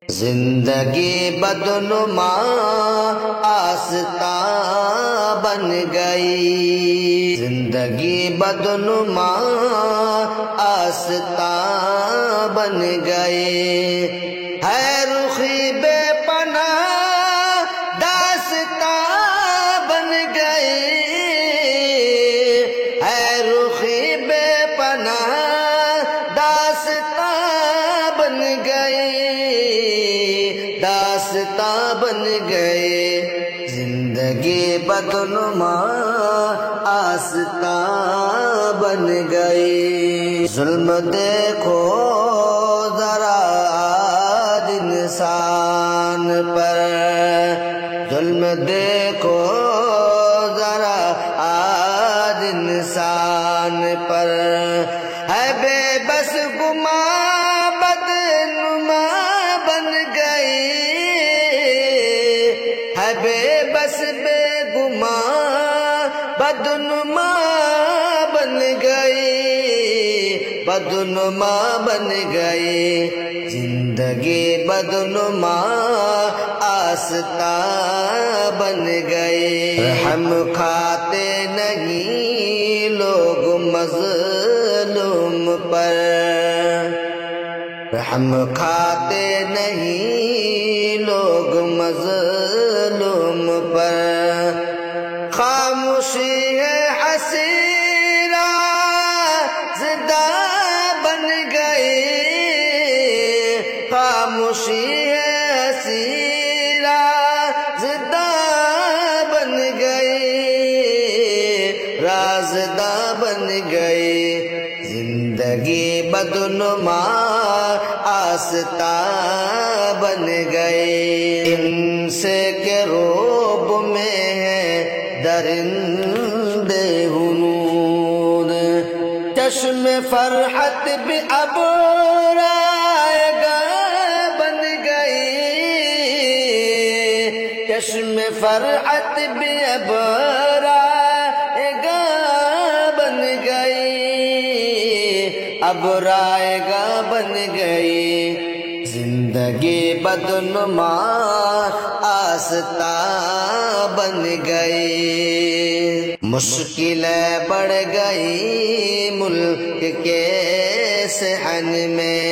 زندگی بدنما آستہ بن گئی، زندگی بدنما آستہ بن گئی، ہے رخی بے پناہ داستاں بن گئی، ہے رخی بے پناہ داستاں بن گئی، داستاں بن گئے، زندگی بدنما آستہ بن گئی۔ ظلم دیکھو ذرا آج انسان پر، ظلم دیکھو ذرا آج انسان پر، ہے بے بس گماں بدنما بن گئی، ہے بے بس بے گماں بدنما بن گئی، بدنما بن گئی، زندگی بدنما آستہ بن گئی۔ رحم کھاتے نہیں لوگ مظلوم پر، رحم کھاتے نہیں لوگ مظلوم پر، خاموشی ہے حسیرہ زدہ بن گئی، خاموشی ہے حسیرہ زدہ بن گئی، رازدہ بن گئی، زندگی بدنما آستہ بن گئی۔ ان سے کے روب میں ہے درندے ہنود، چشم فرحت بھی اب رائگاں بن گئی، چشم فرحت بھی اب رائگاں بن گئی، اب رائگاں بن گئی، زندگی بدنما آستہ بن گئی۔ مشکلیں بڑھ گئی ملک کے صحن میں،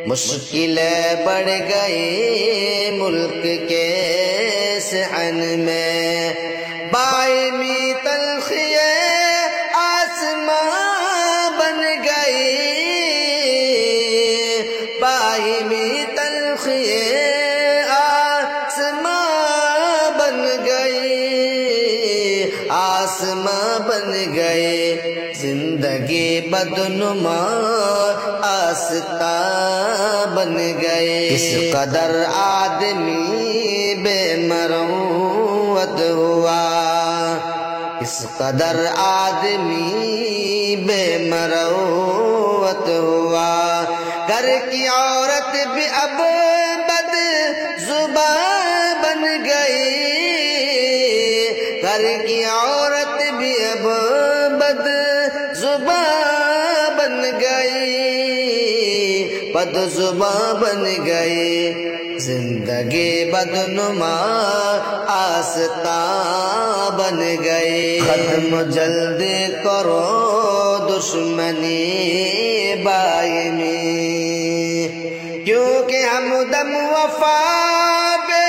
مشکلیں بڑھ گئی ملک کے صحن میں، باہمی تلخی آسماں بن گئی، باہمی تلخی آسماں بن گئی، آسماں بن گئے، زندگی بدنما آستہ بن گئے۔ اس قدر آدمی بے مروت ہوا، اس قدر آدمی بے مروت ہوا، گھر کی عورت بھی اب بد زباں بن گئی، گھر کی عورت بھی اب بد زباں بن گئی، بد زباں بن گئی، زندگی بدنما آستہ بن گئی۔ ختم جلدی کرو دشمنی باہمی، کیونکہ ہمدم وفا بے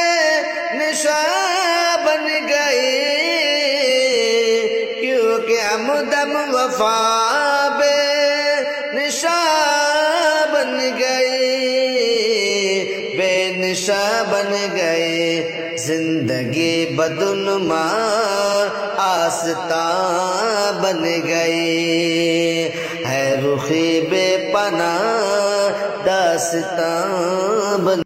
نشاں بن گئی، کیونکہ ہمدم وفا بے نشاں بن گئی، بے نشاں بن گئی، زندگی بدنما آستہ بن گئی، ہے رخی بے پناہ داستاں بن